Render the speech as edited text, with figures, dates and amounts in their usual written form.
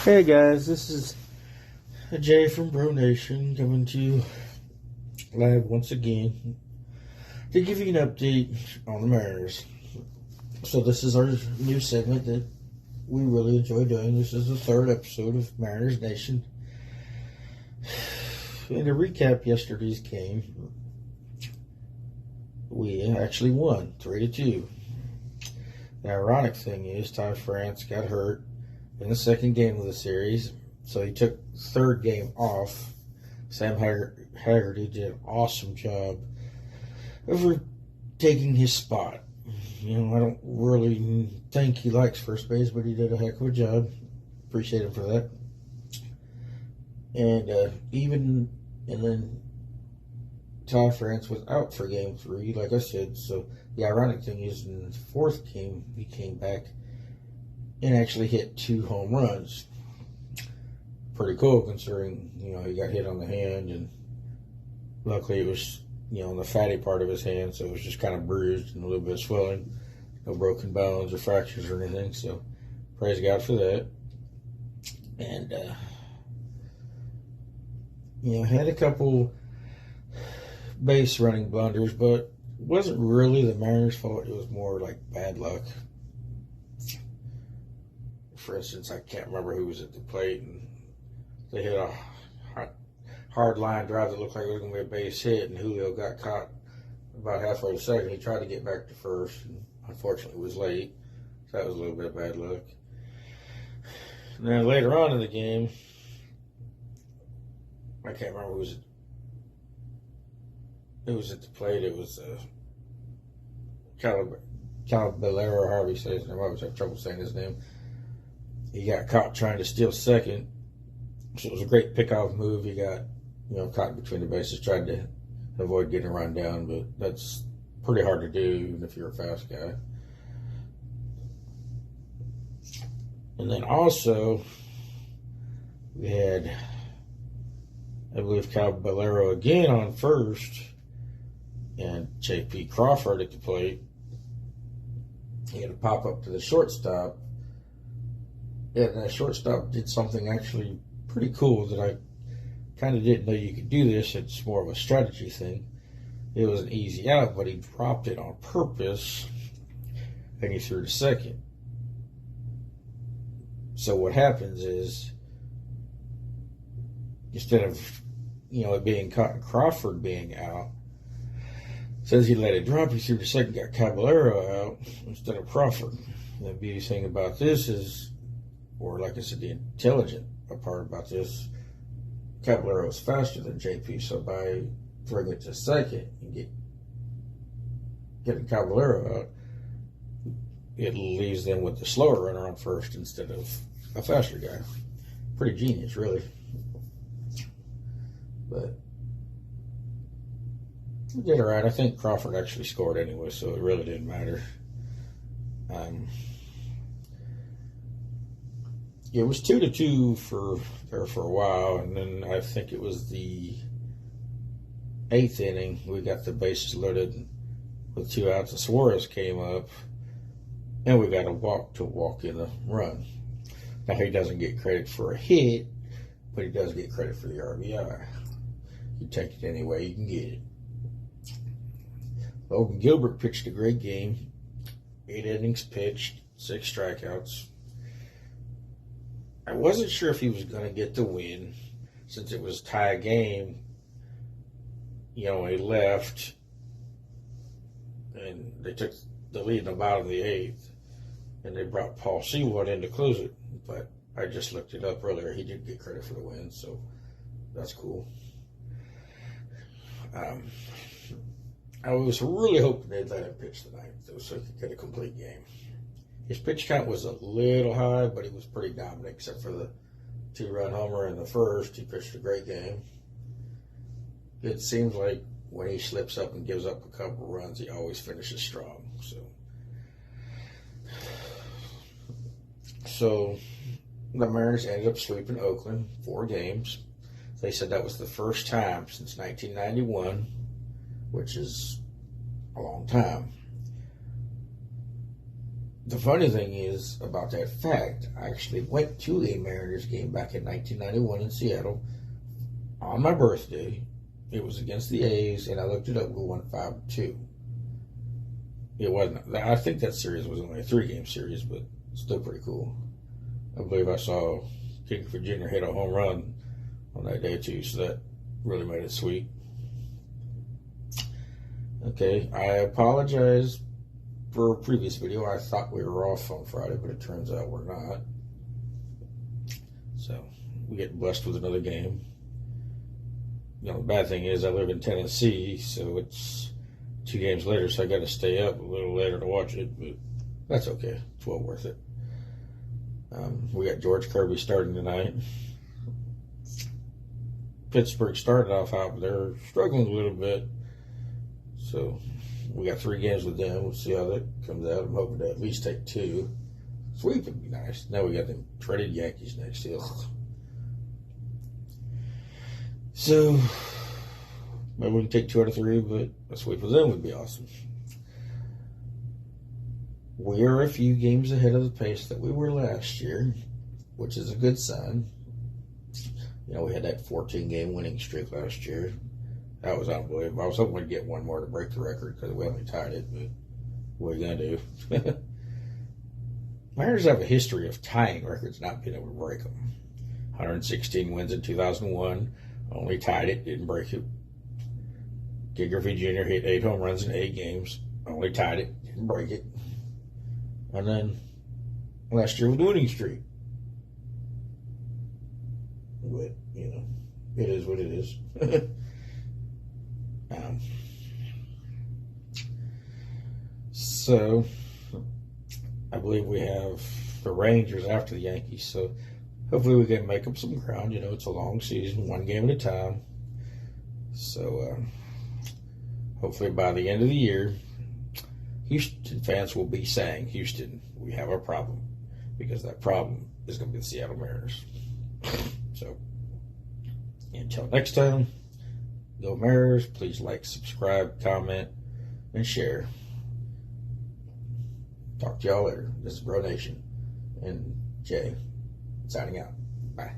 Hey guys, this is Jay from Bro Nation coming to you live once again to give you an update on the Mariners. So this is our new segment that we really enjoy doing. This is the third episode of Mariners Nation. And to recap yesterday's game, we actually won 3-2. The ironic thing is Ty France got hurt in the second game of the series, so he took the third game off. Sam Haggerty did an awesome job of taking his spot. You know, I don't really think he likes first base, but he did a heck of a job. Appreciate him for that. And then Ty France was out for game 3, like I said. So the ironic thing is, in the fourth game, he came back and actually hit 2 home runs. Pretty cool considering, he got hit on the hand, and luckily it was, on the fatty part of his hand, so it was just kind of bruised and a little bit of swelling. No broken bones or fractures or anything, so praise God for that. And, had a couple base running blunders, but it wasn't really the Mariners' fault. It was more like bad luck. For instance, I can't remember who was at the plate, and they hit a hard line drive that looked like it was going to be a base hit, and Julio got caught about halfway to second. He tried to get back to first, and unfortunately was late. So that was a little bit of bad luck. And then later on in the game, I can't remember who was at the plate. It was Caballero, or however you say his name. I always have trouble saying his name. He got caught trying to steal second, so it was a great pickoff move. He got, caught between the bases, tried to avoid getting run down, but that's pretty hard to do even if you're a fast guy. And then also, we had, I believe, Caballero again on first, and J.P. Crawford at the plate. He had to pop up to the shortstop. And the shortstop did something actually pretty cool that I kind of didn't know you could do this. It's more of a strategy thing. It was an easy out, but he dropped it on purpose, and he threw to second. So what happens is, instead of, it being caught and Crawford being out, says he let it drop, he threw to second, got Caballero out instead of Crawford. And the beauty thing about this is, or like I said, the intelligent part about this, Caballero is faster than JP, so by throwing it to second and getting Caballero out, it leaves them with the slower runner on first instead of a faster guy. Pretty genius, really. But he did all right. I think Crawford actually scored anyway, so it really didn't matter. It was 2-2 for a while, and then I think it was the 8th inning. We got the bases loaded with 2 outs, and Suarez came up, and we got a walk to walk in the run. Now, he doesn't get credit for a hit, but he does get credit for the RBI. You take it any way you can get it. Logan Gilbert pitched a great game. 8 innings pitched, 6 strikeouts. I wasn't sure if he was going to get the win since it was tie game. He left, and they took the lead in the bottom of the 8th, and they brought Paul Sewald in to close it. But I just looked it up earlier. He did get credit for the win, so that's cool. I was really hoping they'd let him pitch tonight, though, so he could get a complete game. His pitch count was a little high, but he was pretty dominant, except for the 2-run homer in the first. He pitched a great game. It seems like when he slips up and gives up a couple of runs, he always finishes strong. So the Mariners ended up sweeping Oakland 4 games. They said that was the first time since 1991, which is a long time. the funny thing is about that fact, I actually went to a Mariners game back in 1991 in Seattle on my birthday. It was against the A's, and I looked it up. We won 5-2. It wasn't. I think that series was only a 3-game series, but still pretty cool. I believe I saw King Virginia hit a home run on that day too, so that really made it sweet. Okay, I apologize for a previous video. I thought we were off on Friday, but it turns out we're not. So we get blessed with another game. You know, the bad thing is I live in Tennessee, so it's 2 games later, so I got to stay up a little later to watch it, but that's okay. It's well worth it. We got George Kirby starting tonight. Pittsburgh started off hot, but they're struggling a little bit. So we got 3 games with them. We'll see how that comes out. I'm hoping to at least take 2. Sweep would be nice. Now we got the dreaded Yankees next year. So maybe we can take 2 out of 3, but a sweep with them would be awesome. We're a few games ahead of the pace that we were last year, which is a good sign. You know, we had that 14-game winning streak last year. That was unbelievable. I was hoping we'd get one more to break the record because we only tied it, but what are you going to do? Mariners have a history of tying records, not being able to break them. 116 wins in 2001, only tied it, didn't break it. Ken Griffey Jr. hit 8 home runs in 8 games, only tied it, didn't break it. And then last year with the winning streak. But, you know, it is what it is. So, I believe we have the Rangers after the Yankees. So, hopefully we can make up some ground. You know, it's a long season, 1 game at a time. So, hopefully by the end of the year, Houston fans will be saying, Houston, we have a problem. Because that problem is going to be the Seattle Mariners. So, until next time, go Mariners. Please like, subscribe, comment, and share. Talk to y'all later. This is Bro Nation and Jay signing out. Bye.